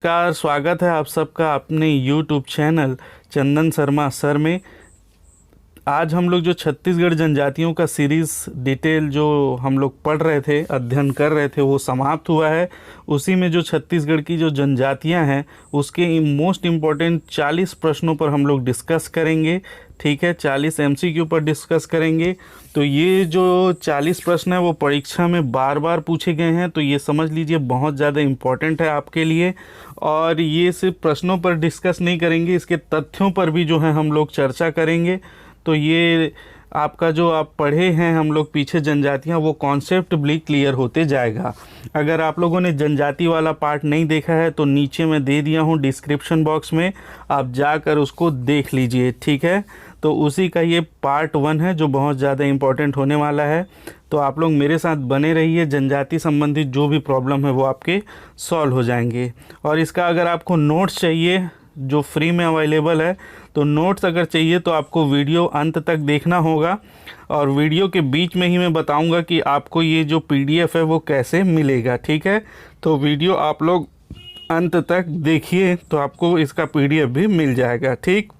नमस्कार, स्वागत है आप सबका अपने YouTube चैनल चंदन शर्मा सर में। आज हम लोग जो छत्तीसगढ़ जनजातियों का सीरीज़ डिटेल जो हम लोग पढ़ रहे थे, अध्ययन कर रहे थे, वो समाप्त हुआ है। उसी में जो छत्तीसगढ़ की जो जनजातियां हैं उसके मोस्ट इम्पॉर्टेंट 40 प्रश्नों पर हम लोग डिस्कस करेंगे। ठीक है, 40 MCQ पर डिस्कस करेंगे। तो ये जो 40 प्रश्न है वो परीक्षा में बार बार पूछे गए हैं, तो ये समझ लीजिए बहुत ज़्यादा इम्पॉर्टेंट है आपके लिए। और ये सिर्फ प्रश्नों पर डिस्कस नहीं करेंगे, इसके तथ्यों पर भी जो है हम लोग चर्चा करेंगे। तो ये आपका जो आप पढ़े हैं हम लोग पीछे जनजातियाँ, वो कॉन्सेप्ट भी क्लियर होते जाएगा। अगर आप लोगों ने जनजाति वाला पार्ट नहीं देखा है तो नीचे मैं दे दिया हूँ डिस्क्रिप्शन बॉक्स में, आप जाकर उसको देख लीजिए। ठीक है, तो उसी का ये पार्ट 1 है जो बहुत ज़्यादा इम्पोर्टेंट होने वाला है। तो आप लोग मेरे साथ बने रहिए, जनजाति संबंधित जो भी प्रॉब्लम है वो आपके सॉल्व हो जाएंगे। और इसका अगर आपको नोट्स चाहिए जो फ्री में अवेलेबल है, तो नोट्स अगर चाहिए तो आपको वीडियो अंत तक देखना होगा। और वीडियो के बीच में ही मैं बताऊंगा कि आपको ये जो PDF है वो कैसे मिलेगा। ठीक है, तो वीडियो आप लोग अंत तक देखिए तो आपको इसका PDF भी मिल जाएगा। ठीक,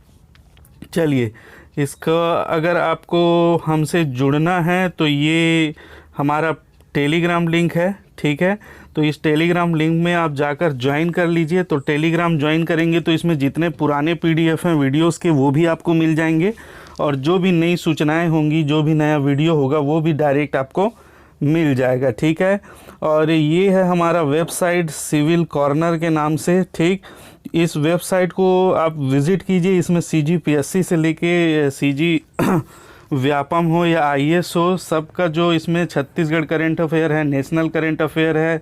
चलिए, इसका अगर आपको हमसे जुड़ना है तो ये हमारा टेलीग्राम लिंक है। ठीक है, तो इस टेलीग्राम लिंक में आप जाकर ज्वाइन कर लीजिए। तो टेलीग्राम ज्वाइन करेंगे तो इसमें जितने पुराने PDF हैं वीडियोस के वो भी आपको मिल जाएंगे, और जो भी नई सूचनाएं होंगी, जो भी नया वीडियो होगा वो भी डायरेक्ट आपको मिल जाएगा। ठीक है, और ये है हमारा वेबसाइट सिविल कॉर्नर के नाम से। ठीक, इस वेबसाइट को आप विज़िट कीजिए। इसमें CGPSC से लेके CG व्यापम हो या IAS हो, सबका जो इसमें छत्तीसगढ़ करंट अफेयर है, नेशनल करंट अफेयर है,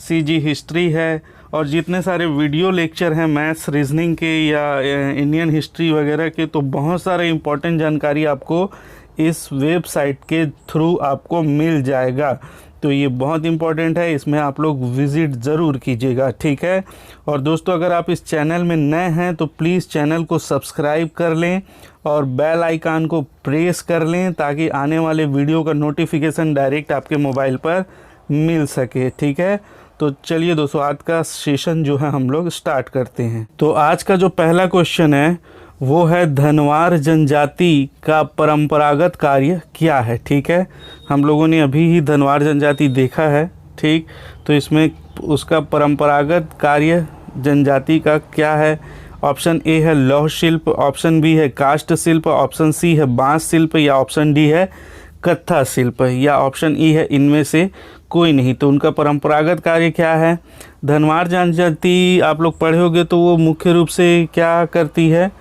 CG हिस्ट्री है, और जितने सारे वीडियो लेक्चर हैं मैथ्स रीजनिंग के या इंडियन हिस्ट्री वगैरह के, तो बहुत सारे इम्पोर्टेंट जानकारी आपको इस वेबसाइट के थ्रू आपको मिल जाएगा। तो ये बहुत इम्पॉर्टेंट है, इसमें आप लोग विज़िट ज़रूर कीजिएगा। ठीक है, और दोस्तों अगर आप इस चैनल में नए हैं तो प्लीज़ चैनल को सब्सक्राइब कर लें और बेल आइकन को प्रेस कर लें ताकि आने वाले वीडियो का नोटिफिकेशन डायरेक्ट आपके मोबाइल पर मिल सके। ठीक है, तो चलिए दोस्तों, आज का सेशन जो है हम लोग स्टार्ट करते हैं। तो आज का जो पहला क्वेश्चन है वो है धनवार जनजाति का परंपरागत कार्य क्या है। ठीक है, हम लोगों ने अभी ही धनवार जनजाति देखा है। ठीक, तो इसमें उसका परंपरागत कार्य जनजाति का क्या है। ऑप्शन ए है लौह शिल्प, ऑप्शन बी है काष्ठ शिल्प, ऑप्शन सी है बांस शिल्प, या ऑप्शन डी है कत्था शिल्प, या ऑप्शन ई है इनमें से कोई नहीं। तो उनका परंपरागत कार्य क्या है। धनवार जनजाति आप लोग पढ़े होंगे तो वो मुख्य रूप से क्या करती है,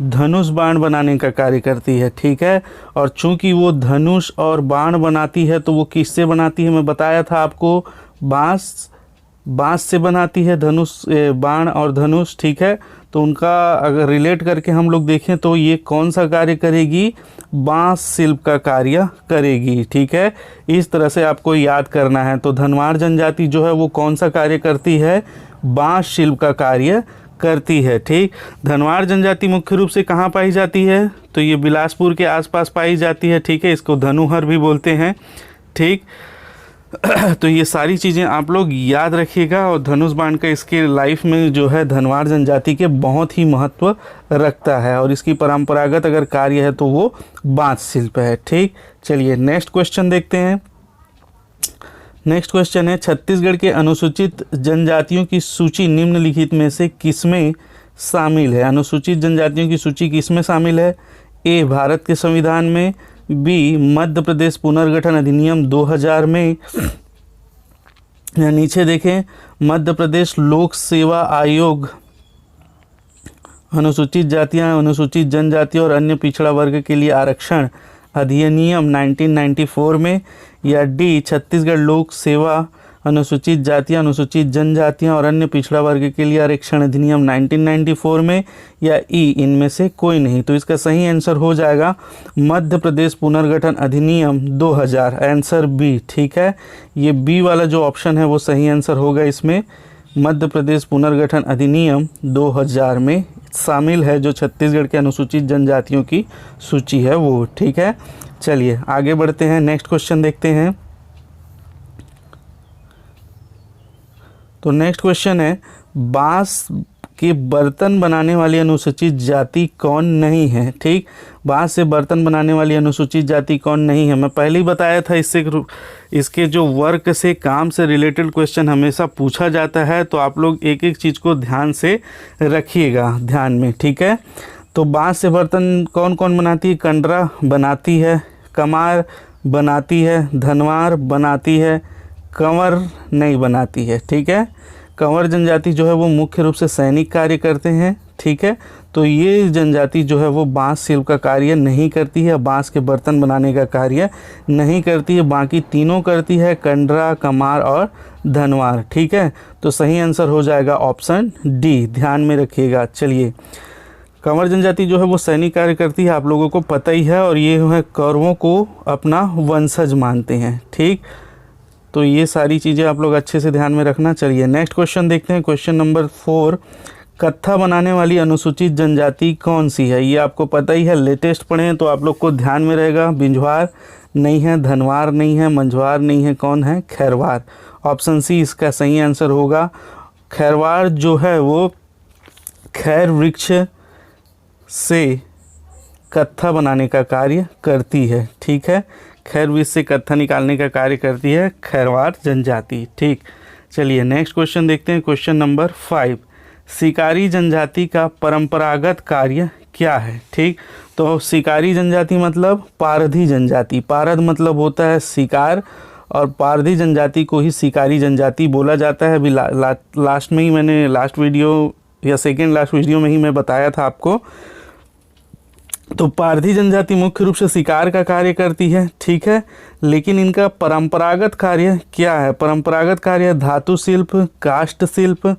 धनुष बाण बनाने का कार्य करती है। ठीक है, और चूंकि वो धनुष और बाण बनाती है तो वो किससे बनाती है, मैं बताया था आपको, बांस से बनाती है धनुष, बाण और धनुष। ठीक है, तो उनका अगर रिलेट करके हम लोग देखें तो ये कौन सा कार्य करेगी, बांस शिल्प का कार्य करेगी। ठीक है, इस तरह से आपको याद करना है। तो धनवार जनजाति जो है वो कौन सा कार्य करती है, बांस शिल्प का कार्य करती है। ठीक, धनवार जनजाति मुख्य रूप से कहाँ पाई जाती है, तो ये बिलासपुर के आसपास पाई जाती है। ठीक है, इसको धनुहर भी बोलते हैं। ठीक, तो ये सारी चीज़ें आप लोग याद रखिएगा, और धनुष बाण का इसके लाइफ में जो है धनवार जनजाति के बहुत ही महत्व रखता है, और इसकी परंपरागत अगर कार्य है तो वो बांस शिल्प है। ठीक, चलिए नेक्स्ट क्वेश्चन देखते हैं। नेक्स्ट क्वेश्चन है छत्तीसगढ़ के अनुसूचित जनजातियों की सूची निम्नलिखित में से किसमें शामिल है। अनुसूचित जनजातियों की सूची किसमें शामिल है। ए भारत के संविधान में, बी मध्य प्रदेश पुनर्गठन अधिनियम 2000 में, या नीचे देखें मध्य प्रदेश लोक सेवा आयोग अनुसूचित जातियां, अनुसूचित जनजाति और अन्य पिछड़ा वर्ग के लिए आरक्षण अधिनियम 1994 में, या डी छत्तीसगढ़ लोक सेवा अनुसूचित जातियां, अनुसूचित जनजातियां और अन्य पिछड़ा वर्ग के लिए आरक्षण अधिनियम 1994 में, या ई इनमें से कोई नहीं। तो इसका सही आंसर हो जाएगा मध्य प्रदेश पुनर्गठन अधिनियम 2000, आंसर बी। ठीक है, ये बी वाला जो ऑप्शन है वो सही आंसर होगा। इसमें मध्य प्रदेश पुनर्गठन अधिनियम 2000 में शामिल है जो छत्तीसगढ़ के अनुसूचित जनजातियों की सूची है वो। ठीक है, चलिए आगे बढ़ते हैं, नेक्स्ट क्वेश्चन देखते हैं। तो नेक्स्ट क्वेश्चन है बांस के बर्तन बनाने वाली अनुसूचित जाति कौन नहीं है। ठीक, बांस से बर्तन बनाने वाली अनुसूचित जाति कौन नहीं है। मैं पहले ही बताया था, इसके जो वर्क से, काम से रिलेटेड क्वेश्चन हमेशा पूछा जाता है, तो आप लोग एक एक चीज़ को ध्यान से रखिएगा ध्यान में। ठीक है, तो बांस से बर्तन कौन कौन बनाती है? कंडरा बनाती है, कमार बनाती है, धनवार बनाती है, कंवर नहीं बनाती है। ठीक है, कंवर जनजाति जो है वो मुख्य रूप से सैनिक कार्य करते हैं। ठीक है, तो ये जनजाति जो है वो बांस शिल्प का कार्य नहीं करती है, बांस के बर्तन बनाने का कार्य नहीं करती है। बाकी तीनों करती है, कंडरा, कमार और धनवार। ठीक है, तो सही आंसर हो जाएगा ऑप्शन डी, ध्यान में रखिएगा। चलिए, कंवर जनजाति जो है वो सैनिक कार्य करती है, आप लोगों को पता ही है, और ये है कौरवों को अपना वंशज मानते हैं। ठीक, तो ये सारी चीज़ें आप लोग अच्छे से ध्यान में रखना। चलिए नेक्स्ट क्वेश्चन देखते हैं, क्वेश्चन नंबर 4। कत्था बनाने वाली अनुसूचित जनजाति कौन सी है? ये आपको पता ही है, लेटेस्ट पढ़ें तो आप लोग को ध्यान में रहेगा। बिंझवार नहीं है, धनवार नहीं है, मंझवार नहीं है, कौन है? खैरवार। ऑप्शन सी इसका सही आंसर होगा। खैरवार जो है वो खैर वृक्ष से कत्था बनाने का कार्य करती है। ठीक है, खैर वृक्ष से कत्था निकालने का कार्य करती है खैरवार जनजाति। ठीक, चलिए नेक्स्ट क्वेश्चन देखते हैं, क्वेश्चन नंबर 5। शिकारी जनजाति का परंपरागत कार्य क्या है? ठीक, तो शिकारी जनजाति मतलब पारधी जनजाति। पारध मतलब होता है शिकार, और पारधी जनजाति को ही शिकारी जनजाति बोला जाता है। अभी लास्ट में ही मैंने लास्ट वीडियो या सेकेंड लास्ट वीडियो में ही मैं बताया था आपको। तो पारधी जनजाति मुख्य रूप से शिकार का कार्य करती है। ठीक है, लेकिन इनका परंपरागत कार्य क्या है? परंपरागत कार्य धातु शिल्प, काष्ठ शिल्प,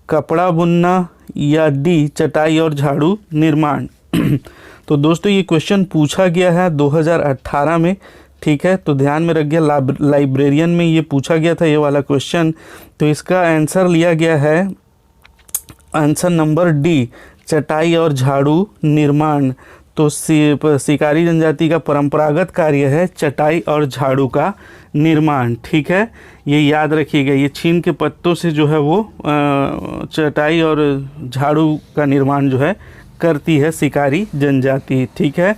कपड़ा बुनना, या डी चटाई और झाड़ू निर्माण। तो दोस्तों ये क्वेश्चन पूछा गया है 2018 में। ठीक है, तो ध्यान में रखिए, लाइब्रेरियन में ये पूछा गया था ये वाला क्वेश्चन। तो इसका आंसर लिया गया है आंसर नंबर डी, चटाई और झाड़ू निर्माण। तो शिकारी जनजाति का परंपरागत कार्य है चटाई और झाड़ू का निर्माण। ठीक है, ये याद रखिएगा। ये छीन के पत्तों से जो है वो चटाई और झाड़ू का निर्माण जो है करती है शिकारी जनजाति। ठीक है,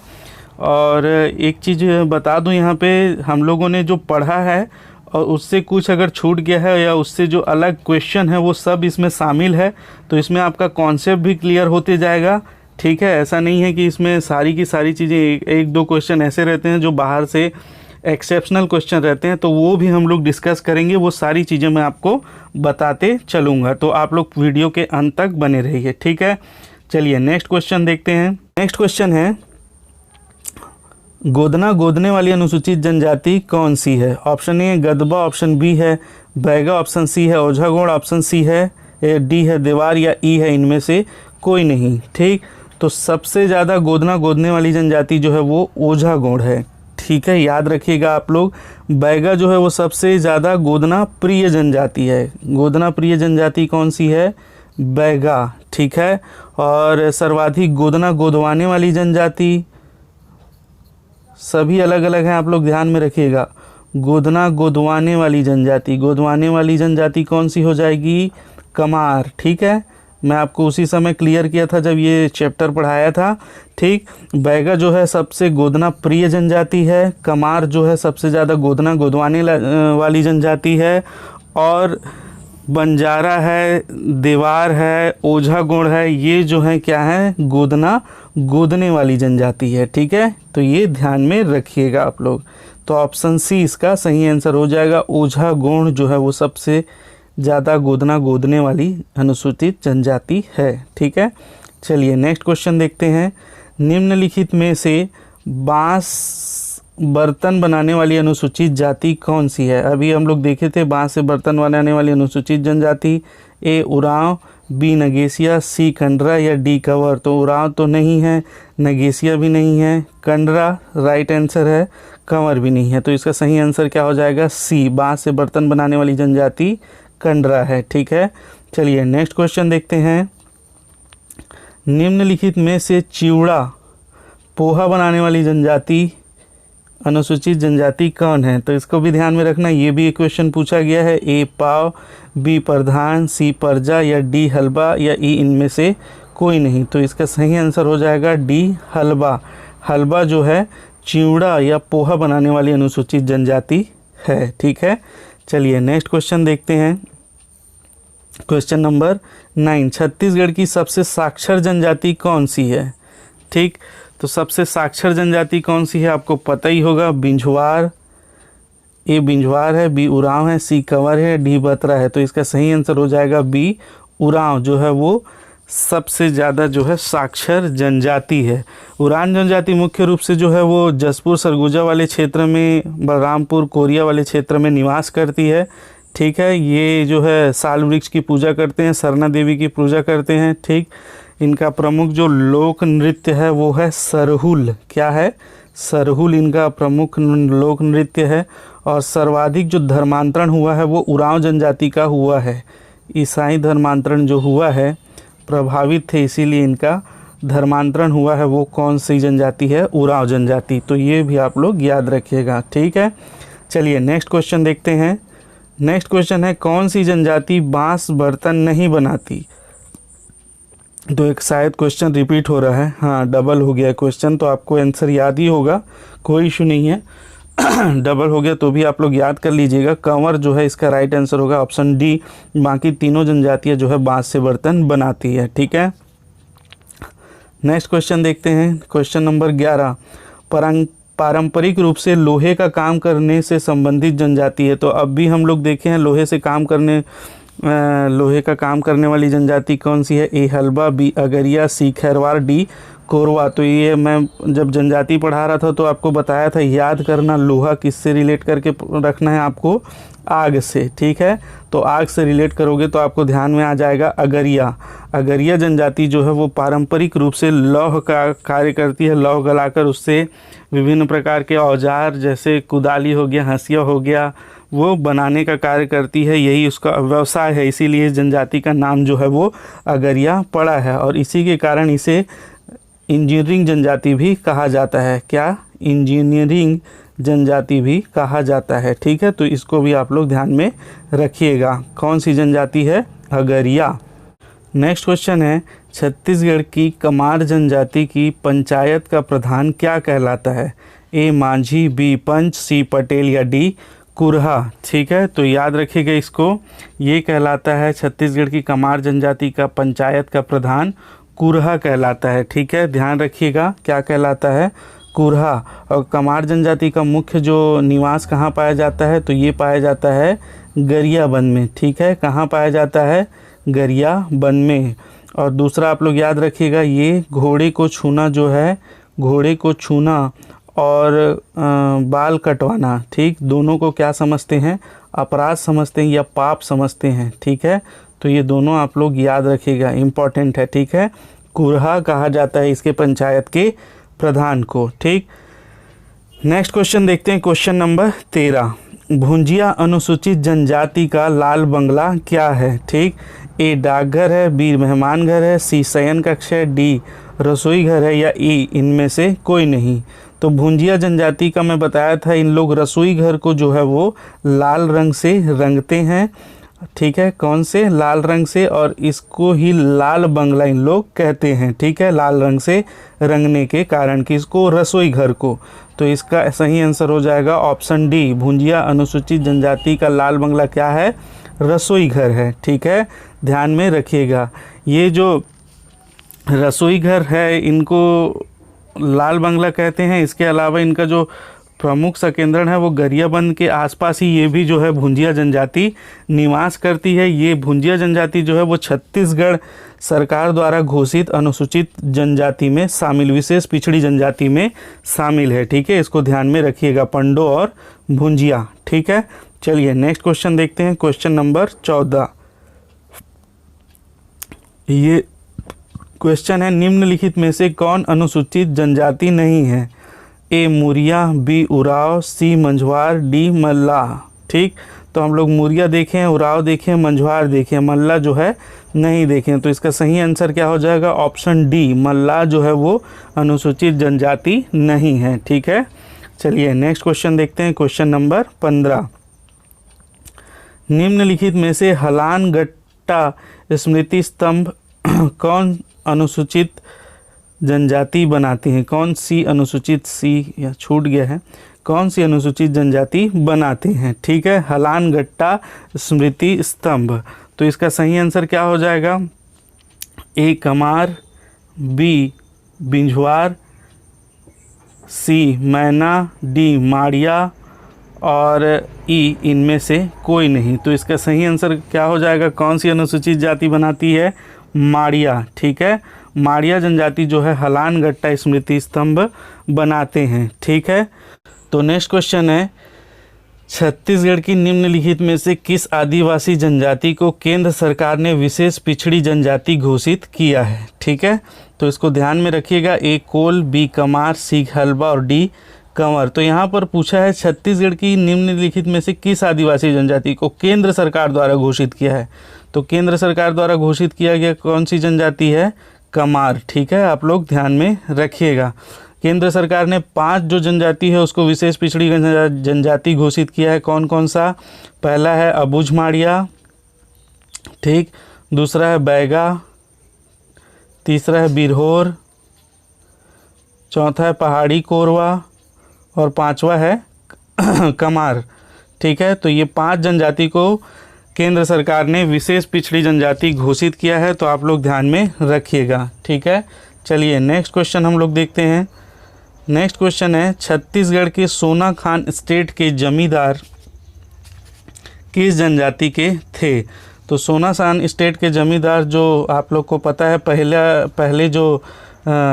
और एक चीज़ बता दूं, यहाँ पे हम लोगों ने जो पढ़ा है और उससे कुछ अगर छूट गया है या उससे जो अलग क्वेश्चन है वो सब इसमें शामिल है, तो इसमें आपका कॉन्सेप्ट भी क्लियर होते जाएगा। ठीक है, ऐसा नहीं है कि इसमें सारी की सारी चीज़ें एक दो क्वेश्चन ऐसे रहते हैं जो बाहर से एक्सेप्शनल क्वेश्चन रहते हैं, तो वो भी हम लोग डिस्कस करेंगे। वो सारी चीज़ें मैं आपको बताते चलूँगा, तो आप लोग वीडियो के अंत तक बने रहिए। ठीक है, चलिए नेक्स्ट क्वेश्चन देखते हैं। नेक्स्ट क्वेश्चन है, गोदना गोदने वाली अनुसूचित जनजाति कौन सी है? Option A Gadaba, option B है बैगा, ऑप्शन सी है ओझागोड़, ऑप्शन सी है डी है देवार, या ई है इनमें से कोई नहीं। ठीक, तो सबसे ज़्यादा गोदना गोदने वाली जनजाति जो है वो ओझागोड़ है। ठीक है, याद रखिएगा आप लोग। बैगा जो है वो सबसे ज़्यादा गोदना प्रिय जनजाति है। गोदना प्रिय जनजाति कौन सी है? बैगा। ठीक है, और सर्वाधिक गोदना गोदवाने वाली जनजाति, सभी अलग अलग हैं, आप लोग ध्यान में रखिएगा। गोदना गोदवाने वाली जनजाति, गोदवाने वाली जनजाति कौन सी हो जाएगी? कमार। ठीक है, मैं आपको उसी समय क्लियर किया था जब ये चैप्टर पढ़ाया था। ठीक, बैगा जो है सबसे गोदना प्रिय जनजाति है, कमार जो है सबसे ज़्यादा गोदना गोदवाने वाली जनजाति है, और बंजारा है, देवार है, ओझागोड़ है, ये जो है क्या है? गोदना गोदने वाली जनजाति है। ठीक है, तो ये ध्यान में रखिएगा आप लोग। तो ऑप्शन सी इसका सही आंसर हो जाएगा। ओझागोड़ जो है वो सबसे ज़्यादा गोदना गोदने वाली अनुसूचित जनजाति है। ठीक है, चलिए नेक्स्ट क्वेश्चन देखते हैं। निम्नलिखित में से बांस बर्तन बनाने वाली अनुसूचित जाति कौन सी है? अभी हम लोग देखे थे बांस से बर्तन बनाने वाली अनुसूचित जनजाति। ए उरांव, बी नगेसिया, सी कंडरा, या डी कंवर। तो उरांव तो नहीं है, नगेसिया भी नहीं है, कंडरा राइट आंसर है, कंवर भी नहीं है। तो इसका सही आंसर क्या हो जाएगा? सी, बांस से बर्तन बनाने वाली जनजाति कंडरा है। ठीक है, चलिए नेक्स्ट क्वेश्चन देखते हैं। निम्नलिखित में से चिवड़ा पोहा बनाने वाली जनजाति अनुसूचित जनजाति कौन है? तो इसको भी ध्यान में रखना, ये भी एक क्वेश्चन पूछा गया है। ए पाव, बी प्रधान, सी प्रजा या डी हलवा या ई इनमें से कोई नहीं। तो इसका सही आंसर हो जाएगा डी हलवा। हलवा जो है चिवड़ा या पोहा बनाने वाली अनुसूचित जनजाति है। ठीक है, चलिए नेक्स्ट क्वेश्चन देखते हैं। क्वेश्चन नंबर 9, छत्तीसगढ़ की सबसे साक्षर जनजाति कौन सी है? ठीक, तो सबसे साक्षर जनजाति कौन सी है आपको पता ही होगा। बिंझवार, ए बिंझवार है, बी उरांव है, सी कंवर है, डी बतरा है। तो इसका सही आंसर हो जाएगा बी उरांव, जो है वो सबसे ज़्यादा जो है साक्षर जनजाति है। उरांव जनजाति मुख्य रूप से जो है वो जसपुर सरगुजा वाले क्षेत्र में, बलरामपुर कोरिया वाले क्षेत्र में निवास करती है। ठीक है, ये जो है साल वृक्ष की पूजा करते हैं, सरना देवी की पूजा करते हैं। ठीक, इनका प्रमुख जो लोक नृत्य है वो है सरहुल। क्या है? सरहुल इनका प्रमुख लोक नृत्य है। और सर्वाधिक जो धर्मांतरण हुआ है वो उरांव जनजाति का हुआ है। ईसाई धर्मांतरण जो हुआ है, प्रभावित थे इसीलिए इनका धर्मांतरण हुआ है। वो कौन सी जनजाति है? उरांव जनजाति। तो ये भी आप लोग याद रखिएगा। ठीक है, चलिए नेक्स्ट क्वेश्चन देखते हैं। नेक्स्ट क्वेश्चन है, कौन सी जनजाति बांस बर्तन नहीं बनाती? तो एक शायद क्वेश्चन रिपीट हो रहा है, हाँ डबल हो गया क्वेश्चन, तो आपको आंसर याद ही होगा, कोई इशू नहीं है। डबल हो गया तो भी आप लोग याद कर लीजिएगा। कंवर जो है इसका राइट आंसर होगा ऑप्शन डी। बाकी तीनों जनजातियाँ जो है बांस से बर्तन बनाती है। ठीक है, नेक्स्ट क्वेश्चन देखते हैं। क्वेश्चन नंबर 11, पारंपरिक रूप से लोहे का काम करने से संबंधित जनजाति है। तो अब भी हम लोग देखे हैं लोहे से काम करने, लोहे का काम करने वाली जनजाति कौन सी है? ए हलबा, बी अगरिया, सी खैरवार, डी कोरवा। तो ये मैं जब जनजाति पढ़ा रहा था तो आपको बताया था याद करना लोहा किससे रिलेट करके रखना है आपको, आग से। ठीक है, तो आग से रिलेट करोगे तो आपको ध्यान में आ जाएगा अगरिया। अगरिया जनजाति जो है वो पारंपरिक रूप से लौह का कार्य करती है। लौह गलाकर उससे विभिन्न प्रकार के औजार जैसे कुदाली हो गया, हंसिया हो गया, वो बनाने का कार्य करती है। यही उसका व्यवसाय है, इसीलिए जनजाति का नाम जो है वो अगरिया पड़ा है। और इसी के कारण इसे इंजीनियरिंग जनजाति भी कहा जाता है। क्या? इंजीनियरिंग जनजाति भी कहा जाता है। ठीक है, तो इसको भी आप लोग ध्यान में रखिएगा। कौन सी जनजाति है? अगरिया। नेक्स्ट क्वेश्चन है, छत्तीसगढ़ की कमार जनजाति की पंचायत का प्रधान क्या कहलाता है? ए मांझी, बी पंच, सी पटेल या डी कुरहा। ठीक है, तो याद रखिएगा इसको, ये कहलाता है छत्तीसगढ़ की कमार जनजाति का पंचायत का प्रधान कुरहा कहलाता है। ठीक है, ध्यान रखिएगा क्या कहलाता है? कुरहा। और कमार जनजाति का मुख्य जो निवास कहाँ पाया जाता है? तो ये पाया जाता है गरियाबंद में। ठीक है, कहाँ पाया जाता है? गरियाबंद में। और दूसरा आप लोग याद रखिएगा, ये घोड़े को छूना जो है, घोड़े को छूना और बाल कटवाना, ठीक, दोनों को क्या समझते हैं? अपराध समझते हैं या पाप समझते हैं। ठीक है, तो ये दोनों आप लोग याद रखिएगा, इम्पॉर्टेंट है। ठीक है, कुरहा कहा जाता है इसके पंचायत के प्रधान को। ठीक, नेक्स्ट क्वेश्चन देखते हैं। क्वेश्चन नंबर 13, भुंजिया अनुसूचित जनजाति का लाल बंगला क्या है? ठीक, ए डाकघर है, बी मेहमान घर है, सी शयन कक्ष है, डी रसोई घर है या ई इनमें से कोई नहीं। तो भुंजिया जनजाति का मैं बताया था, इन लोग रसोई घर को जो है वो लाल रंग से रंगते हैं। ठीक है, कौन से? लाल रंग से, और इसको ही लाल बंगला इन लोग कहते हैं। ठीक है, लाल रंग से रंगने के कारण किसको? रसोई घर को। तो इसका सही आंसर हो जाएगा ऑप्शन डी, भुंजिया अनुसूचित जनजाति का लाल बंगला क्या है? रसोई घर है। ठीक है, ध्यान में रखिएगा, ये जो रसोई घर है इनको लाल बंगला कहते हैं। इसके अलावा इनका जो प्रमुख संकेंद्रण है वो गरियाबंद के आसपास ही ये भी जो है भुंजिया जनजाति निवास करती है। ये भुंजिया जनजाति जो है वो छत्तीसगढ़ सरकार द्वारा घोषित अनुसूचित जनजाति में शामिल, विशेष पिछड़ी जनजाति में शामिल है। ठीक है, इसको ध्यान में रखिएगा, पंडो और भुंजिया। ठीक है, चलिए नेक्स्ट क्वेश्चन देखते हैं। क्वेश्चन नंबर 14, ये क्वेश्चन है, निम्नलिखित में से कौन अनुसूचित जनजाति नहीं है? ए मुरिया, बी उराव, सी मंझवार, डी मल्लाह। ठीक, तो हम लोग मुरिया देखें, उराव देखें, मंझवार देखें, मल्लाह जो है नहीं देखें। तो इसका सही आंसर क्या हो जाएगा? ऑप्शन डी, मल्लाह जो है वो अनुसूचित जनजाति नहीं है। ठीक है, चलिए नेक्स्ट क्वेश्चन देखते हैं, क्वेश्चन नंबर 15। निम्नलिखित में से हलान गट्टा स्मृति स्तंभ कौन अनुसूचित जनजाति बनाती हैं? कौन सी अनुसूचित, सी या छूट गया है, कौन सी अनुसूचित जनजाति बनाती हैं? ठीक है, हलान गट्टा स्मृति स्तंभ। तो इसका सही आंसर क्या हो जाएगा? ए कमार, बी बिंझवार, सी मैना, डी माड़िया और ई इनमें से कोई नहीं। तो इसका सही आंसर क्या हो जाएगा? कौन सी अनुसूचित जाति बनाती है? माड़िया। ठीक है, माड़िया जनजाति जो है हलान गट्टा स्मृति स्तंभ बनाते हैं। ठीक है, तो नेक्स्ट क्वेश्चन है, छत्तीसगढ़ की निम्नलिखित में से किस आदिवासी जनजाति को केंद्र सरकार ने विशेष पिछड़ी जनजाति घोषित किया है? ठीक है, तो इसको ध्यान में रखिएगा। ए कोल, बी कमार, सी हलबा और डी कंवर। तो यहाँ पर पूछा है छत्तीसगढ़ की निम्नलिखित में से किस आदिवासी जनजाति को केंद्र सरकार द्वारा घोषित किया है? तो केंद्र सरकार द्वारा घोषित किया गया कौन सी जनजाति है? कमार। ठीक है, आप लोग ध्यान में रखिएगा। केंद्र सरकार ने 5 जो जनजाति है उसको विशेष पिछड़ी जनजाति घोषित किया है। कौन कौन सा? पहला है अबुझ माड़िया, ठीक, दूसरा है बैगा, तीसरा है बिरहोर, चौथा है पहाड़ी कोरवा और 5वां है कमार। ठीक है, तो ये 5 जनजाति को केंद्र सरकार ने विशेष पिछड़ी जनजाति घोषित किया है, तो आप लोग ध्यान में रखिएगा। ठीक है, चलिए नेक्स्ट क्वेश्चन हम लोग देखते हैं। नेक्स्ट क्वेश्चन है, छत्तीसगढ़ के सोना खान स्टेट के जमींदार किस जनजाति के थे? तो सोना खान स्टेट के जमींदार जो आप लोग को पता है पहले जो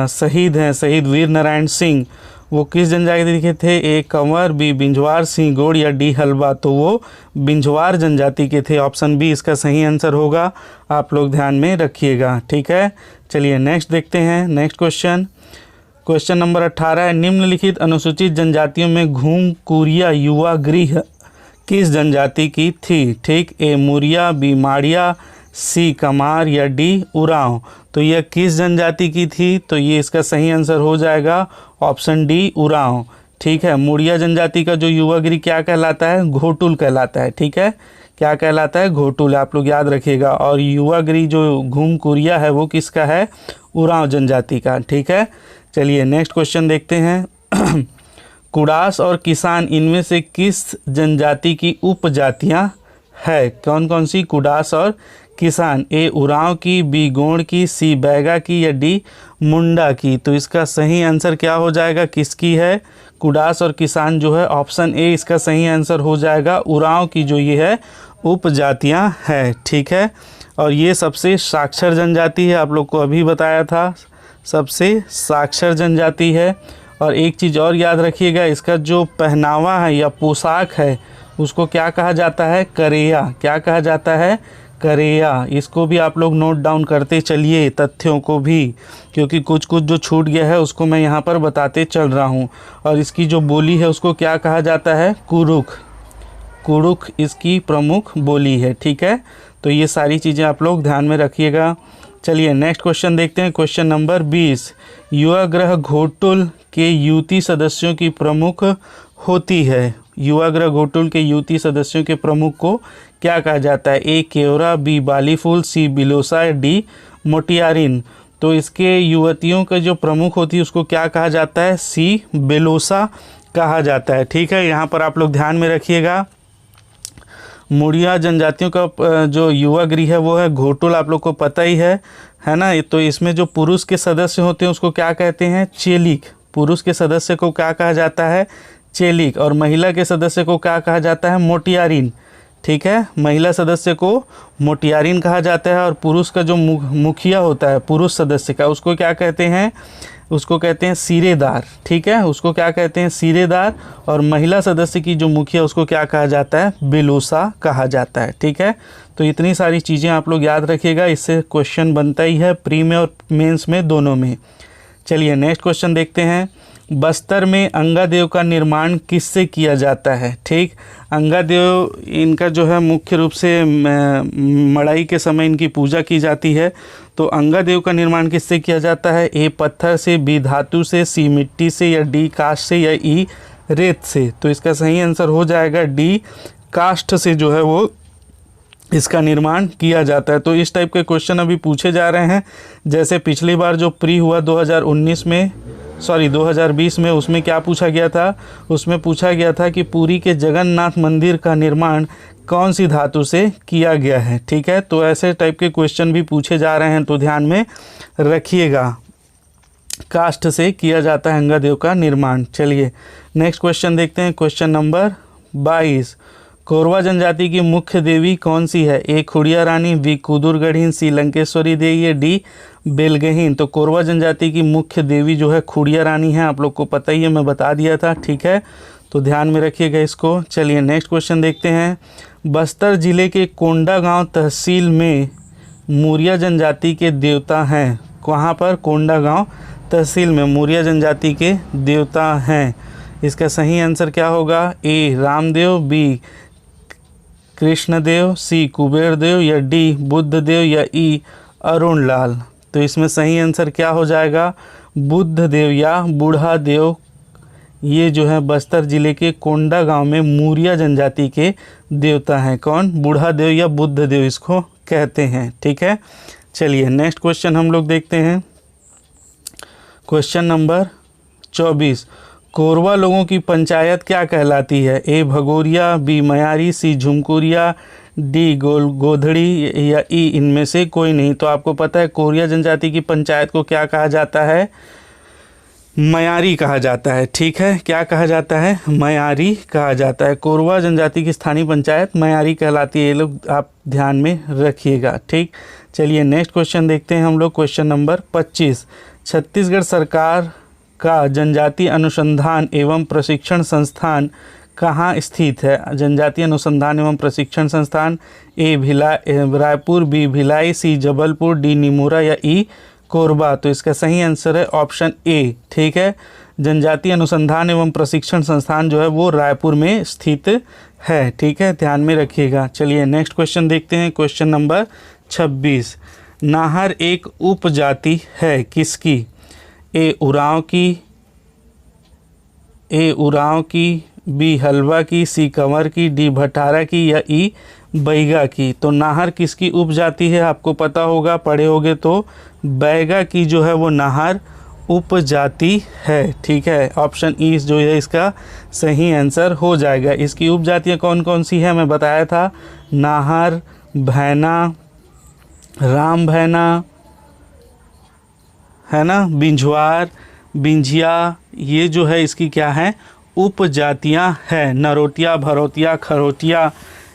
शहीद हैं, शहीद वीर नारायण सिंह, वो किस जनजाति के थे? ए कंवर, बी बिंझवार, सी गोड़ या डी हलबा। तो वो बिंझवार जनजाति के थे। ऑप्शन बी इसका सही आंसर होगा, आप लोग ध्यान में रखिएगा। ठीक है, चलिए नेक्स्ट देखते हैं। नेक्स्ट क्वेश्चन, क्वेश्चन नंबर 18 है, निम्नलिखित अनुसूचित जनजातियों में घूम कुरिया युवा गृह किस जनजाति की थी? ठीक, ए मुरिया, बी माड़िया, सी कमार या डी उरांव। तो यह किस जनजाति की थी? तो ये इसका सही आंसर हो जाएगा ऑप्शन डी उरांव। ठीक है, मुड़िया जनजाति का जो युवा गृह क्या कहलाता है? घोटुल कहलाता है। ठीक है, क्या कहलाता है? घोटुल, आप लोग याद रखिएगा। और युवा गृह जो घूम कुरिया है वो किसका है? उरांव जनजाति का। ठीक है, चलिए नेक्स्ट क्वेश्चन देखते हैं। कुड़ास और किसान इनमें से किस जनजाति की उपजातियां है? कौन कौन सी? कुड़ास और किसान। ए उरांव की, बी गोंड की, सी बैगा की या डी मुंडा की। तो इसका सही आंसर क्या हो जाएगा? किसकी है? कुड़ास और किसान जो है ऑप्शन ए इसका सही आंसर हो जाएगा। उरांव की जो ये है उपजातियां है। ठीक है, और ये सबसे साक्षर जनजाति है, आप लोग को अभी बताया था, सबसे साक्षर जनजाति है। और एक चीज़ और याद रखिएगा, इसका जो पहनावा है या पोशाक है उसको क्या कहा जाता है? करेया। क्या कहा जाता है? करेया। इसको भी आप लोग नोट डाउन करते चलिए, तथ्यों को भी, क्योंकि कुछ कुछ जो छूट गया है उसको मैं यहाँ पर बताते चल रहा हूँ। और इसकी जो बोली है उसको क्या कहा जाता है? कुरुख। कुरुख इसकी प्रमुख बोली है। ठीक है, तो ये सारी चीज़ें आप लोग ध्यान में रखिएगा। चलिए नेक्स्ट क्वेश्चन देखते हैं, क्वेश्चन नंबर 20। युवा गृह घोटुल के युवती सदस्यों की प्रमुख होती है। युवा गृह घोटुल के युवती सदस्यों के प्रमुख को क्या कहा जाता है? ए केवरा, बी बालीफूल, सी बिलोसा, डी मोटियारिन। तो इसके युवतियों का जो प्रमुख होती है उसको क्या कहा जाता है? सी बेलोसा कहा जाता है। ठीक है, यहाँ पर आप लोग ध्यान में रखिएगा। मुड़िया जनजातियों का जो युवा गृह है वो है घोटुल, आप लोग को पता ही है ना। तो इसमें जो पुरुष के सदस्य होते हैं उसको क्या कहते हैं? चेलिक। पुरुष के सदस्य को क्या कहा जाता है? चेलिक। और महिला के सदस्य को क्या कहा जाता है? मोटियारिन। ठीक है, महिला सदस्य को मोटियारिन कहा जाता है। और पुरुष का जो मुखिया होता है पुरुष सदस्य का, उसको क्या कहते हैं? उसको कहते हैं सिरेदार। ठीक है, उसको क्या कहते हैं? सिरेदार। और महिला सदस्य की जो मुखिया उसको क्या कहा जाता है? बेलोसा कहा जाता है। ठीक है, तो इतनी सारी चीज़ें आप लोग याद रखिएगा, इससे क्वेश्चन बनता ही है प्री में और मेंस में दोनों में। चलिए नेक्स्ट क्वेश्चन देखते हैं। बस्तर में अंगादेव का निर्माण किससे किया जाता है? ठीक, अंगादेव इनका जो है मुख्य रूप से मड़ाई के समय इनकी पूजा की जाती है। तो अंगादेव का निर्माण किससे किया जाता है? ए पत्थर से, बी धातु से, सी मिट्टी से या डी काष्ठ से या ई रेत से। तो इसका सही आंसर हो जाएगा डी, काष्ठ से जो है वो इसका निर्माण किया जाता है। तो इस टाइप के क्वेश्चन अभी पूछे जा रहे हैं। जैसे पिछली बार जो प्री हुआ 2020 में, उसमें क्या पूछा गया था, उसमें पूछा गया था कि पुरी के जगन्नाथ मंदिर का निर्माण कौन सी धातु से किया गया है। ठीक है, तो ऐसे टाइप के क्वेश्चन भी पूछे जा रहे हैं, तो ध्यान में रखिएगा। काष्ठ से किया जाता है अंगादेव का निर्माण। चलिए नेक्स्ट क्वेश्चन देखते हैं। क्वेश्चन नंबर 22, कोरवा जनजाति की मुख्य देवी कौन सी है? ए खुड़िया रानी, बी कुदुरगढ़ीन, सी लंकेश्वरी देवी, डी बेलगहीन। तो कोरवा जनजाति की मुख्य देवी जो है खुड़िया रानी है, आप लोग को पता ही है, मैं बता दिया था। ठीक है, तो ध्यान में रखिएगा इसको। चलिए नेक्स्ट क्वेश्चन देखते हैं। बस्तर जिले के कोंडागांव तहसील में मौर्य जनजाति के देवता हैं। कहाँ पर? कोंडागांव तहसील में मौर्य जनजाति के देवता हैं। इसका सही आंसर क्या होगा? ए रामदेव, बी कृष्णदेव, सी कुबेरदेव, या डी बुद्धदेव, या ई अरुणलाल। तो इसमें सही आंसर क्या हो जाएगा? बुद्धदेव या बूढ़ा देव। ये जो है बस्तर जिले के कोंडा गांव में मौर्य जनजाति के देवता हैं। कौन? बूढ़ा देव या बुद्धदेव इसको कहते हैं। ठीक है, चलिए नेक्स्ट क्वेश्चन हम लोग देखते हैं। क्वेश्चन नंबर 24, कोरवा लोगों की पंचायत क्या कहलाती है? ए भगोरिया, बी मयारी, सी झुमकुरिया, डी गोधड़ी, या ई इनमें से कोई नहीं। तो आपको पता है कोरिया जनजाति की पंचायत को क्या कहा जाता है? मयारी कहा जाता है। ठीक है, क्या कहा जाता है? मयारी कहा जाता है। कोरवा जनजाति की स्थानीय पंचायत मयारी कहलाती है। ये लोग आप ध्यान में रखिएगा। ठीक, चलिए नेक्स्ट क्वेश्चन देखते हैं हम लोग। क्वेश्चन नंबर 25, छत्तीसगढ़ सरकार का जनजातीय अनुसंधान एवं प्रशिक्षण संस्थान कहाँ स्थित है? जनजातीय अनुसंधान एवं प्रशिक्षण संस्थान, ए रायपुर, बी भिलाई, सी जबलपुर, डी निमोरा, या ई कोरबा। तो इसका सही आंसर है ऑप्शन ए। ठीक है, जनजातीय अनुसंधान एवं प्रशिक्षण संस्थान जो है वो रायपुर में स्थित है। ठीक है, ध्यान में रखिएगा। चलिए नेक्स्ट क्वेश्चन देखते हैं। क्वेश्चन नंबर 26, नाहर एक उपजाति है किसकी? ए उरांव की, बी हलवा की, सी कंवर की, डी भटारा की, या ई बैगा की। तो नाहर किसकी उपजाति है? आपको पता होगा, पढ़े होगे तो। बैगा की जो है वो नाहर उपजाति है। ठीक है, ऑप्शन ई जो है इसका सही आंसर हो जाएगा। इसकी उपजातियाँ कौन कौन सी है मैं बताया था, नाहर, भैना, राम भैना, है ना, बिंझवार, बिंझिया, ये जो है इसकी क्या है? उपजातियां हैं। नरोटिया, भरोटिया, खरोटिया,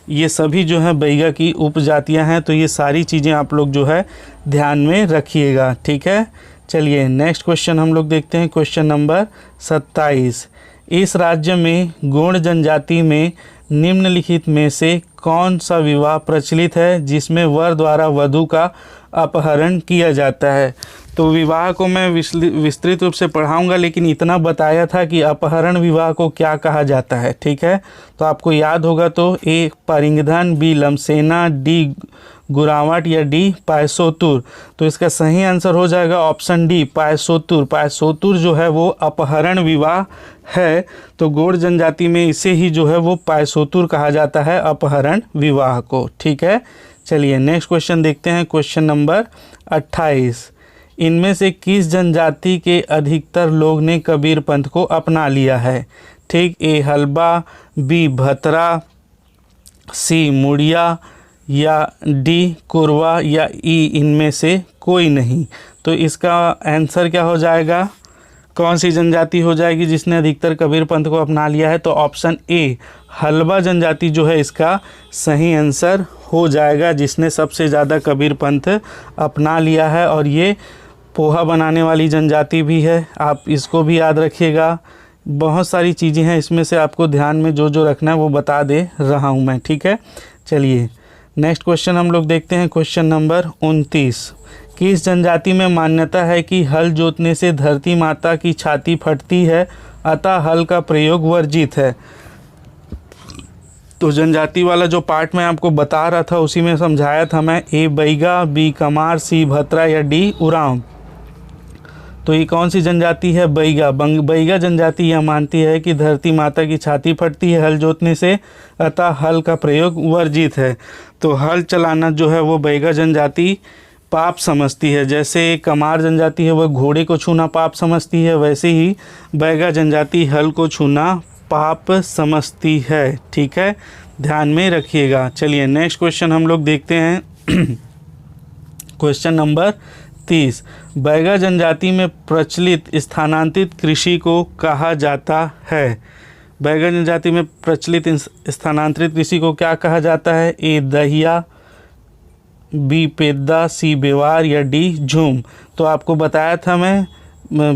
ये सभी जो है बैगा की उपजातियां हैं। तो ये सारी चीज़ें आप लोग जो है ध्यान में रखिएगा। ठीक है, चलिए नेक्स्ट क्वेश्चन हम लोग देखते हैं। क्वेश्चन नंबर 27, इस राज्य में गोंड जनजाति में निम्नलिखित में से कौन सा विवाह प्रचलित है जिसमें वर द्वारा वधू का अपहरण किया जाता है? तो विवाह को मैं विस्तृत रूप से पढ़ाऊंगा, लेकिन इतना बताया था कि अपहरण विवाह को क्या कहा जाता है। ठीक है, तो आपको याद होगा तो ए परिंगधन, बी लमसेना, डी गुरावट, या डी पायसोतुर। तो इसका सही आंसर हो जाएगा ऑप्शन डी पायसोतुर। पायसोतुर जो है वो अपहरण विवाह है। तो गोंड जनजाति में इसे ही जो है वो पायसोतुर कहा जाता है, अपहरण विवाह को। ठीक है, चलिए नेक्स्ट क्वेश्चन देखते हैं। क्वेश्चन नंबर 28, इनमें से किस जनजाति के अधिकतर लोग ने कबीर पंथ को अपना लिया है? ठीक, ए हलबा, बी भतरा, सी मुड़िया, या डी कोरवा, या ई इनमें से कोई नहीं। तो इसका आंसर क्या हो जाएगा? कौन सी जनजाति हो जाएगी जिसने अधिकतर कबीर पंथ को अपना लिया है? तो ऑप्शन ए हलबा जनजाति जो है इसका सही आंसर हो जाएगा, जिसने सबसे ज़्यादा कबीर पंथ अपना लिया है। और ये पोहा बनाने वाली जनजाति भी है, आप इसको भी याद रखिएगा। बहुत सारी चीज़ें हैं इसमें से, आपको ध्यान में जो जो रखना है वो बता दे रहा हूँ मैं। ठीक है, चलिए नेक्स्ट क्वेश्चन हम लोग देखते हैं। क्वेश्चन नंबर 29, किस जनजाति में मान्यता है कि हल जोतने से धरती माता की छाती फटती है, अतः हल का प्रयोग वर्जित है? तो जनजाति वाला जो पार्ट मैं आपको बता रहा था उसी में समझाया था मैं। ए बैगा, बी कमार, सी भतरा, या डी उरांव। तो ये कौन सी जनजाति है? बैगा। बैगा जनजाति यह मानती है कि धरती माता की छाती फटती है हल जोतने से, अतः हल का प्रयोग वर्जित है। तो हल चलाना जो है वो बैगा जनजाति पाप समझती है। जैसे कमार जनजाति है वह घोड़े को छूना पाप समझती है, वैसे ही बैगा जनजाति हल को छूना पाप समझती है। ठीक है, ध्यान में रखिएगा। चलिए नेक्स्ट क्वेश्चन हम लोग देखते हैं। क्वेश्चन नंबर 30, बैगा जनजाति में प्रचलित स्थानांतरित कृषि को कहा जाता है? बैगा जनजाति में प्रचलित स्थानांतरित कृषि को क्या कहा जाता है? ए दहिया, बी पेद्दा, सी बेवार या डी झूम। तो आपको बताया था मैं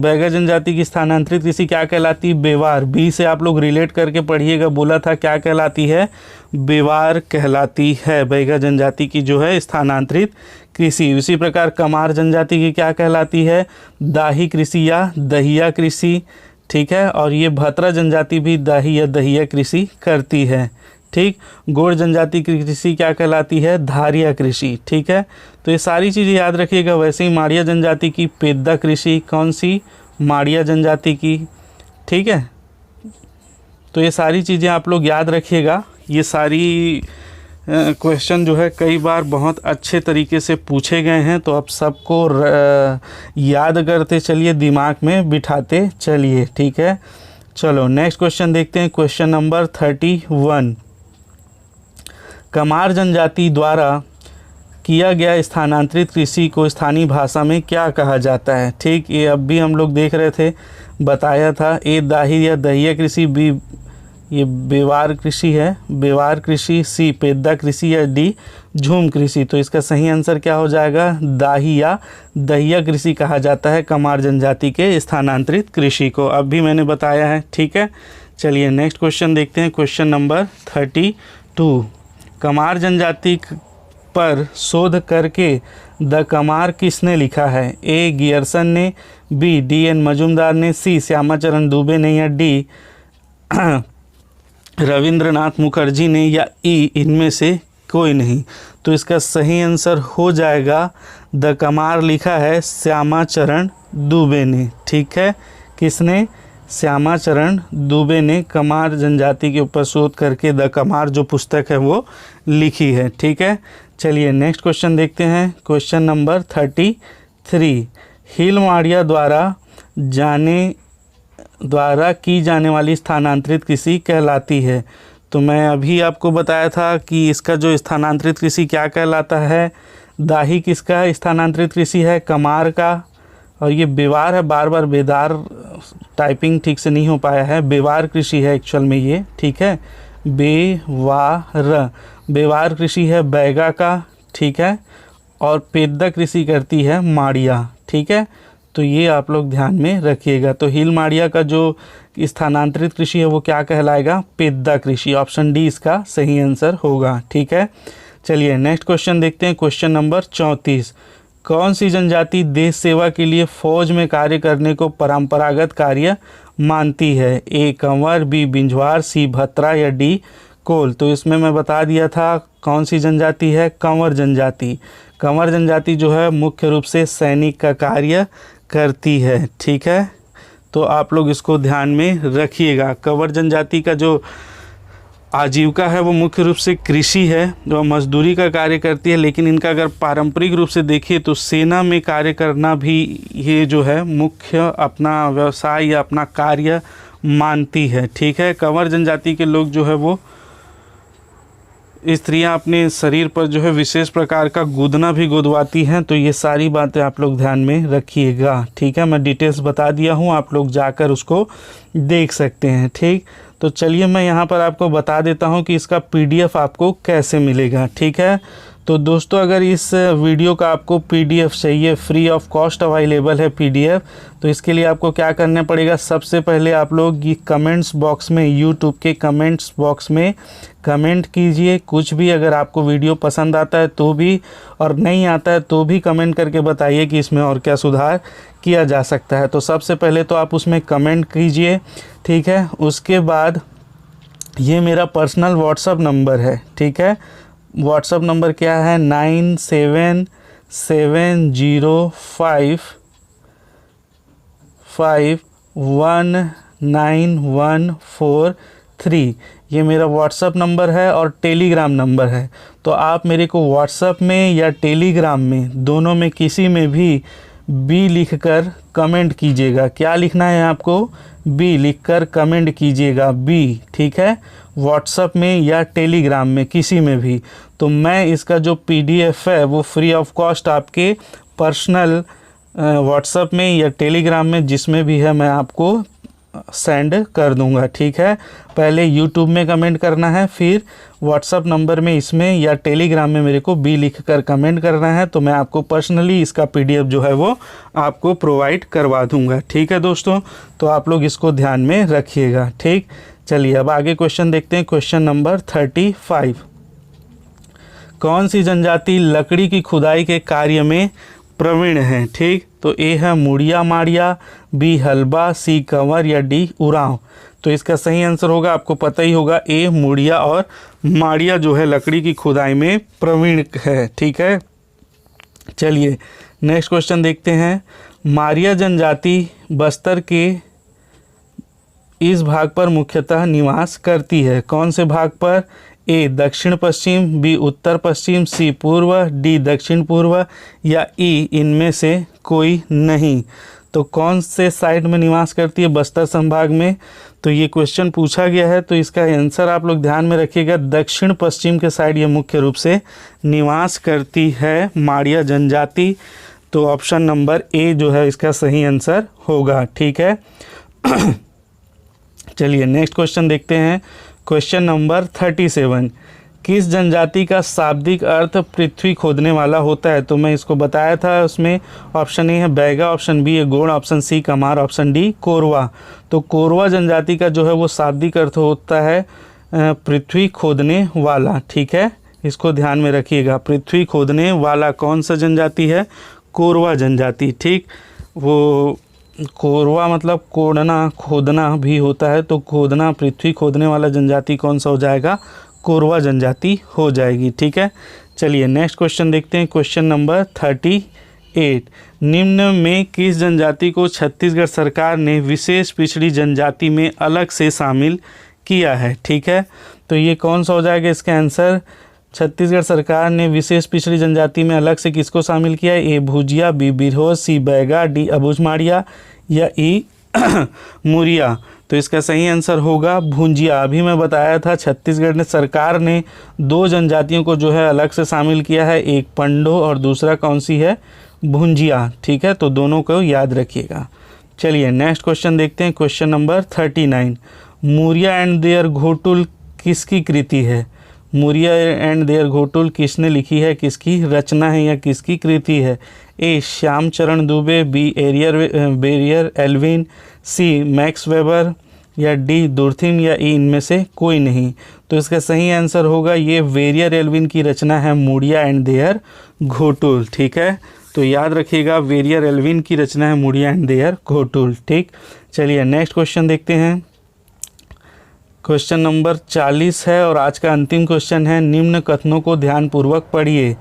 बैगा जनजाति की स्थानांतरित कृषि क्या कहलाती है? बेवार। बी से आप लोग रिलेट करके पढ़िएगा, बोला था क्या कहलाती है? बेवार कहलाती है बैगा जनजाति की जो है स्थानांतरित कृषि। उसी प्रकार कमार जनजाति की क्या कहलाती है? दाही कृषि या दहिया कृषि। ठीक है, और ये भतरा जनजाति भी दाही या दहिया कृषि करती है। ठीक, गोड़ जनजाति की कृषि क्या कहलाती है? धारिया कृषि। ठीक है, तो ये सारी चीज़ें याद रखिएगा। वैसे ही माड़िया जनजाति की पेद्दा कृषि, कौन सी? माड़िया जनजाति की। ठीक है, तो ये सारी चीज़ें आप लोग याद रखिएगा। ये सारी क्वेश्चन जो है कई बार बहुत अच्छे तरीके से पूछे गए हैं, तो आप सबको याद करते चलिए, दिमाग में बिठाते चलिए। ठीक है, चलो नेक्स्ट क्वेश्चन देखते हैं। क्वेश्चन नंबर 31, कमार जनजाति द्वारा किया गया स्थानांतरित कृषि को स्थानीय भाषा में क्या कहा जाता है? ठीक, ये अब भी हम लोग देख रहे थे, बताया था। ए दाही या दहिया कृषि, बी ये बेवार कृषि है, बेवार कृषि, सी पेद्दा कृषि या डी झूम कृषि। तो इसका सही आंसर क्या हो जाएगा? दाही या दहिया कृषि कहा जाता है कमार जनजाति के स्थानांतरित कृषि को। अब भी मैंने बताया है। ठीक है, चलिए नेक्स्ट क्वेश्चन देखते हैं। क्वेश्चन नंबर 32, कमार जनजाति पर शोध करके द कमार किसने लिखा है? ए गियर्सन ने, बी डी एन मजुमदार ने, सी श्यामाचरण दुबे ने या डी रविंद्रनाथ मुखर्जी ने या ई इनमें से कोई नहीं। तो इसका सही आंसर हो जाएगा द कमार लिखा है श्यामाचरण दुबे ने। ठीक है, किसने? श्यामाचरण दुबे ने कमार जनजाति के ऊपर शोध करके द कमार जो पुस्तक है वो लिखी है। ठीक है, चलिए नेक्स्ट क्वेश्चन देखते हैं। क्वेश्चन नंबर 33, हिल माड़िया द्वारा की जाने वाली स्थानांतरित कृषि कहलाती है? तो मैं अभी आपको बताया था कि इसका जो स्थानांतरित कृषि क्या कहलाता है। दाही किसका स्थानांतरित कृषि है? कमार का। और ये बेवार है, बार बार बेदार टाइपिंग ठीक से नहीं हो पाया है, बेवार कृषि है एक्चुअल में ये। ठीक है, बेवार कृषि है बैगा का। ठीक है, और पेद्दा कृषि करती है माड़िया। ठीक है, तो ये आप लोग ध्यान में रखिएगा। तो हिल माड़िया का जो स्थानांतरित कृषि है वो क्या कहलाएगा? पेद्दा कृषि। ऑप्शन डी इसका सही आंसर होगा। ठीक है, चलिए नेक्स्ट क्वेश्चन देखते हैं। क्वेश्चन नंबर 34, कौन सी जनजाति देश सेवा के लिए फौज में कार्य करने को परंपरागत कार्य मानती है? ए कंवर, बी बिंजवार, सी भत्रा या डी कोल। तो इसमें मैं बता दिया था कौन सी जनजाति है? कंवर जनजाति। कंवर जनजाति जो है मुख्य रूप से सैनिक का कार्य करती है। ठीक है, तो आप लोग इसको ध्यान में रखिएगा। कंवर जनजाति का जो आजीविका है वो मुख्य रूप से कृषि है, जो मजदूरी का कार्य करती है, लेकिन इनका अगर पारंपरिक रूप से देखिए तो सेना में कार्य करना भी ये जो है मुख्य अपना व्यवसाय या अपना कार्य मानती है। ठीक है, कंवर जनजाति के लोग जो है वो स्त्रियां अपने शरीर पर जो है विशेष प्रकार का गुदना भी गुदवाती हैं। तो ये सारी बातें आप लोग ध्यान में रखिएगा। ठीक है, मैं डिटेल्स बता दिया हूँ, आप लोग जाकर उसको देख सकते हैं। ठीक, तो चलिए मैं यहाँ पर आपको बता देता हूँ कि इसका PDF आपको कैसे मिलेगा। ठीक है, तो दोस्तों अगर इस वीडियो का आपको PDF चाहिए, फ्री ऑफ कॉस्ट अवेलेबल है PDF, तो इसके लिए आपको क्या करना पड़ेगा? सबसे पहले आप लोग ये कमेंट्स बॉक्स में, YouTube के कमेंट्स बॉक्स में कमेंट कीजिए कुछ भी। अगर आपको वीडियो पसंद आता है तो भी, और नहीं आता है तो भी कमेंट करके बताइए कि इसमें और क्या सुधार किया जा सकता है। तो सबसे पहले तो आप उसमें कमेंट कीजिए। ठीक है, उसके बाद ये मेरा पर्सनल व्हाट्सअप नंबर है। ठीक है, व्हाट्सअप नंबर क्या है? 977058 3 ये मेरा व्हाट्सअप नंबर है और टेलीग्राम नंबर है। तो आप मेरे को व्हाट्सअप में या टेलीग्राम में, दोनों में किसी में भी बी लिखकर कमेंट कीजिएगा। क्या लिखना है आपको? बी लिखकर कमेंट कीजिएगा, बी, ठीक है। व्हाट्सअप में या टेलीग्राम में किसी में भी। तो मैं इसका जो PDF है वो फ्री ऑफ कॉस्ट आपके पर्सनल व्हाट्सअप में या टेलीग्राम में जिसमें भी है मैं आपको सेंड कर दूंगा, ठीक है। पहले यूट्यूब में कमेंट करना है, फिर व्हाट्सअप नंबर में इसमें या टेलीग्राम में मेरे को बी लिख कर कमेंट करना है, तो मैं आपको पर्सनली इसका PDF जो है वो आपको प्रोवाइड करवा दूंगा, ठीक है दोस्तों। तो आप लोग इसको ध्यान में रखिएगा, ठीक। चलिए अब आगे क्वेश्चन देखते हैं। Question number 35। कौन सी जनजाति लकड़ी की खुदाई के कार्य में प्रवीण है? ठीक, तो ए है मुड़िया माड़िया, बी हलबा, सी कंवर या डी उरांव। तो इसका सही आंसर होगा, आपको पता ही होगा, ए मुड़िया और माड़िया जो है लकड़ी की खुदाई में प्रवीण है, ठीक है। चलिए नेक्स्ट क्वेश्चन देखते हैं। मारिया जनजाति बस्तर के इस भाग पर मुख्यतः निवास करती है। कौन से भाग पर? ए दक्षिण पश्चिम, बी उत्तर पश्चिम, सी पूर्व, डी दक्षिण पूर्व या ई इनमें से कोई नहीं। तो कौन से साइड में निवास करती है बस्तर संभाग में? तो ये क्वेश्चन पूछा गया है, तो इसका आंसर आप लोग ध्यान में रखिएगा, दक्षिण पश्चिम के साइड ये मुख्य रूप से निवास करती है माड़िया जनजाति। तो ऑप्शन नंबर ए जो है इसका सही आंसर होगा, ठीक है। चलिए नेक्स्ट क्वेश्चन देखते हैं। Question number 37। किस जनजाति का शाब्दिक अर्थ पृथ्वी खोदने वाला होता है? तो मैं इसको बताया था, उसमें ऑप्शन ए है बैगा, ऑप्शन बी है Gond, option C Kamar, option D Korwa. तो कोरवा जनजाति का जो है वो शाब्दिक अर्थ होता है पृथ्वी खोदने वाला, ठीक है। इसको ध्यान में रखिएगा, पृथ्वी खोदने वाला कौन सा जनजाति है? कोरवा जनजाति, ठीक। वो कोरवा मतलब कोड़ना, खोदना भी होता है, तो खोदना, पृथ्वी खोदने वाला जनजाति कौन सा हो जाएगा? कोरवा जनजाति हो जाएगी, ठीक है। चलिए नेक्स्ट क्वेश्चन देखते हैं। Question number 38। निम्न में किस जनजाति को छत्तीसगढ़ सरकार ने विशेष पिछड़ी जनजाति में अलग से शामिल किया है? ठीक है, तो ये कौन सा हो जाएगा इसका आंसर? छत्तीसगढ़ सरकार ने विशेष पिछड़ी जनजाति में अलग से किसको शामिल किया है? ए भुजिया, बी बिरहोर, सी बैगा, डी अबूझमाड़िया या ई मुरिया। तो इसका सही आंसर होगा भुंजिया। अभी मैं बताया था छत्तीसगढ़ ने सरकार ने दो जनजातियों को जो है अलग से शामिल किया है, एक पंडो और दूसरा कौन सी है? भुंजिया, ठीक है। तो दोनों को याद रखिएगा। चलिए नेक्स्ट क्वेश्चन देखते हैं। Question number 39। Muria and their Ghotul किसकी कृति है? मुरिया एंड देयर घोटुल किसने लिखी है, किसकी रचना है या किसकी कृति है? A Shyamacharan Dube, B Verrier Elwin, C Max Weber या डी दुर्थिम या ई इनमें से कोई नहीं। तो इसका सही आंसर होगा ये वेरियर एल्विन की रचना है मुड़िया एंड देयर घोटुल, ठीक है। तो याद रखिएगा वेरियर एल्विन की रचना है मुड़िया एंड देयर घोटुल, ठीक। चलिए नेक्स्ट क्वेश्चन देखते हैं। क्वेश्चन नंबर 40 है और आज का अंतिम क्वेश्चन है। निम्न कथनों को ध्यानपूर्वक पढ़िए।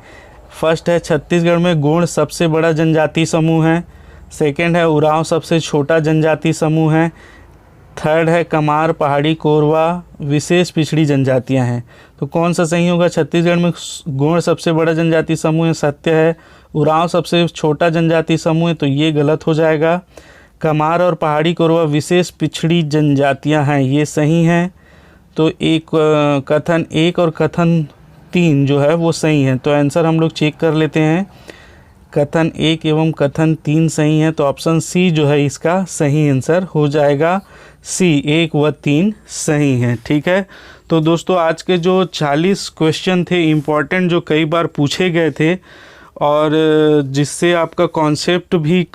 फर्स्ट है छत्तीसगढ़ में गोंड सबसे बड़ा जनजाति समूह है। सेकंड है उरांव सबसे छोटा जनजाति समूह है। थर्ड है कमार, पहाड़ी, कोरवा विशेष पिछड़ी जनजातियां हैं। तो कौन सा सही होगा? छत्तीसगढ़ में गोंड सबसे बड़ा जनजाति समूह है, सत्य है। उरांव सबसे छोटा जनजाति समूह है, तो ये गलत हो जाएगा। कमार और पहाड़ी कोरवा विशेष पिछड़ी जनजातियां हैं, ये सही हैं। तो एक कथन 1 और कथन 3 जो है वो सही है। तो आंसर हम लोग चेक कर लेते हैं। कथन 1 एवं कथन 3 सही है, तो ऑप्शन सी जो है इसका सही आंसर हो जाएगा। सी 1 व 3 सही है, ठीक है। तो दोस्तों आज के जो 40 क्वेश्चन थे इम्पॉर्टेंट, जो कई बार पूछे गए थे और जिससे आपका कॉन्सेप्ट भी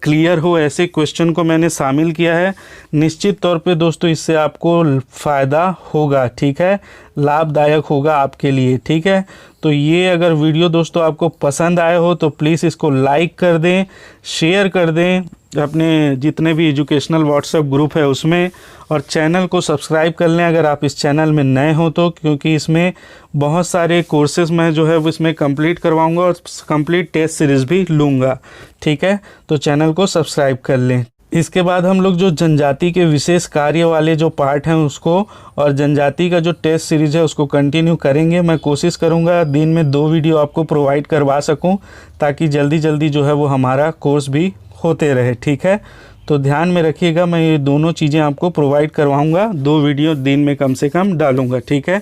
क्लियर हो, ऐसे क्वेश्चन को मैंने शामिल किया है। निश्चित तौर पे दोस्तों इससे आपको फ़ायदा होगा, ठीक है, लाभदायक होगा आपके लिए, ठीक है। तो ये अगर वीडियो दोस्तों आपको पसंद आए हो तो प्लीज़ इसको लाइक कर दें, शेयर कर दें अपने जितने भी एजुकेशनल व्हाट्सएप ग्रुप है उसमें, और चैनल को सब्सक्राइब कर लें अगर आप इस चैनल में नए हो तो, क्योंकि इसमें बहुत सारे कोर्सेज मैं जो है वो इसमें कंप्लीट करवाऊंगा और कंप्लीट टेस्ट सीरीज़ भी लूँगा, ठीक है। तो चैनल को सब्सक्राइब कर लें। इसके बाद हम लोग जो जनजाति के विशेष कार्य वाले जो पार्ट हैं उसको और जनजाति का जो टेस्ट सीरीज़ है उसको कंटिन्यू करेंगे। मैं कोशिश करूंगा दिन में 2 वीडियो आपको प्रोवाइड करवा सकूं, ताकि जल्दी जल्दी जो है वो हमारा कोर्स भी होते रहे। ठीक है, तो ध्यान में रखिएगा, मैं ये दोनों चीज़ें आपको प्रोवाइड करवाऊँगा, 2 वीडियो दिन में कम से कम डालूँगा। ठीक है,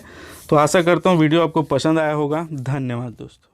तो आशा करता हूँ वीडियो आपको पसंद आया होगा। धन्यवाद दोस्तों।